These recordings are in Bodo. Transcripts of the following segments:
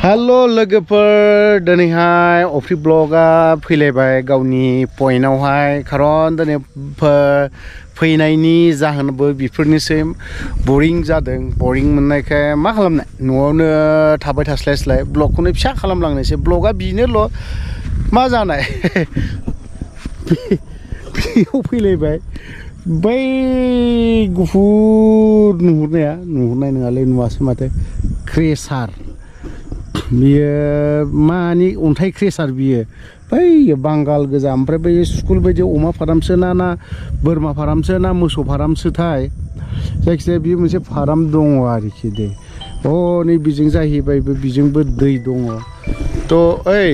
हेलो लोगोफोर दिनैहाय अफ्रि ब्लगा फैलायबाय गावनि पइन्टआवहाय खारन दिनै फैनायनि जाहोनबो बेफोरनोसै बरिं जादों बरिं मोननायखाय मा खालामनाय न'आवनो थाबाय थास्लायस्लाय ब्लगखौनो फिसा खालामलांनोसै ब्लगा बिनोल' मा जानाय बेयाव फैलायबाय बै गुफुर नुहुरनाय नङालै नुवासै माथो क्रेसार बियो मानि अन्थाइ क्रेसार बियो बै बांगाल गोजा ओमफ्राय बै स्कुल बायदि अमा फारामसो ना बोरमा फारामसो ना मोसौ फारामसोथाय जायखिजाया बियो मोनसे फाराम दङ आरोखि दे नै बिजों जाहैबायबो बिजोंबो दै दङ थ' ओइ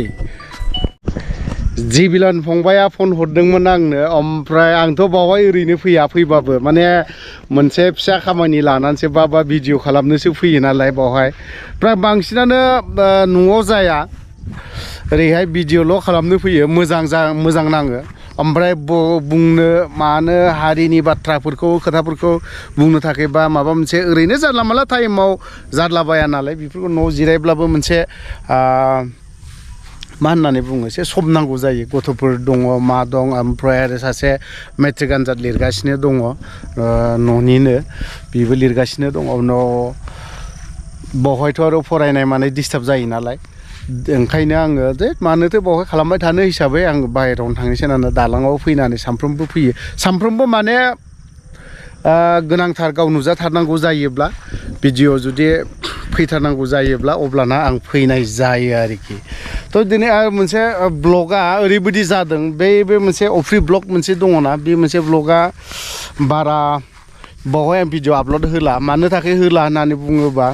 जिबिलन फंबाया फन हरदोंमोन आंनो ओमफ्राय आंथ' बावहाय ओरैनो फैबाबो माने मोनसे फिसा खामानि लानानैसो बा भिडिअ खालामनोसो फैयो नालाय बावहाय फ्राय बांसिनानो न'आव जाया ओरैहाय भिडिअल' खालामनो फैयो मोजां नाङो ओमफ्राय बुंनो मानो हारिनि बाथ्राफोरखौ खोथाफोरखौ बुंनो थाखाय बा माबा मोनसे ओरैनो जानला माला टाइमाव जाद्लाबाया नालाय बेफोरखौ न'आव जिरायब्लाबो मोनसे मा होननानै बुङो एसे सम नांगौ जायो गथ'फोर दङ मा दं ओमफ्राय आरो सासे मेट्रिक आनजाद लिरगासिनो दङ न'निनो बेबो लिरगासिनो दङ उनाव बावहायथ' आरो फरायनाय माने डिस्टार्ब जायो नालाय ओंखायनो आङो जे मानोथो बावहाय खालामबाय थानो हिसाबै आं बाहेरायावनो थांनोसै होननानै दालाङाव फैनानै सानफ्रोमबो फैयो सानफ्रोमबो माने गोनांथार गाव नुजाथारनांगौ जायोब्ला भिडिअ जुदि फैथारनांगौ जायोब्ला अब्लाना आं फैनाय जायो आरोखि थ' दिनै आरो मोनसे ब्लगा ओरैबायदि जादों बे मोनसे अफ्रि ब्लग मोनसे दङना बे मोनसे ब्लगा बारा बावहाय आं भिडिअ आपल'ड होला मानो थाखाय होला होननानै बुङोबा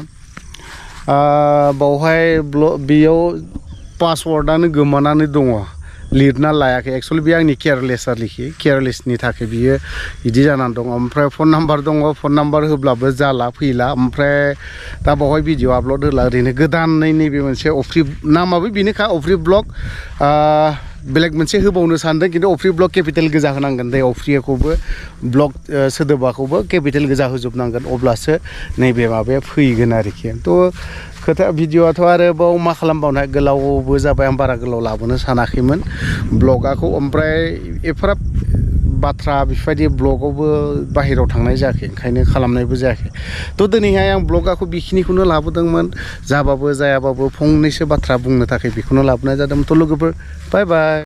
बावहाय बेयाव पासवार्डआनो गोमानानै दङ लिरना लायाखै एक्सुवेलि बे आंनि केयारलेसनि थाखाय बियो बिदि जानानै दं ओमफ्राय फन नाम्बार दङ फन नाम्बार होब्लाबो जाला फैला ओमफ्राय दा बावहाय भिडिअ आपल'ड होला ओरैनो गोदानै नैबे मोनसे अफ्रि नामाबो बेनोखा अफ्रि ब्लग बेलेग मोनसे होबावनो सानदों खिन्थु अफ्रि ब्लग केपिटेल गोजा होनांगोन दे अफ्रिखौबो ब्लग सोदोबाखौबो केपिटेल गोजा होजोबनांगोन अब्लासो नैबे माबाया फैगोन आरोखि थ' खोथा भिडिअआथ' आरोबाव मा खालामबावनाय गोलावबो जाबाय आं बारा गोलाव लाबोनो सानाखैमोन ब्लगाखौ ओमफ्राय एफाराब बाथ्रा बेफोरबायदि ब्लगावबो बाहेरायाव थांनाय जायाखै ओंखायनो खालामनायबो जायाखै थ' दिनैहाय आं ब्लगाखौ बेखिनिखौनो लाबोदोंमोन जाबाबो जायाबाबो फंनैसो बाथ्रा बुंनो थाखाय बेखौनो लाबोनाय जादोंमोन थ' लोगोफोर बाय बाय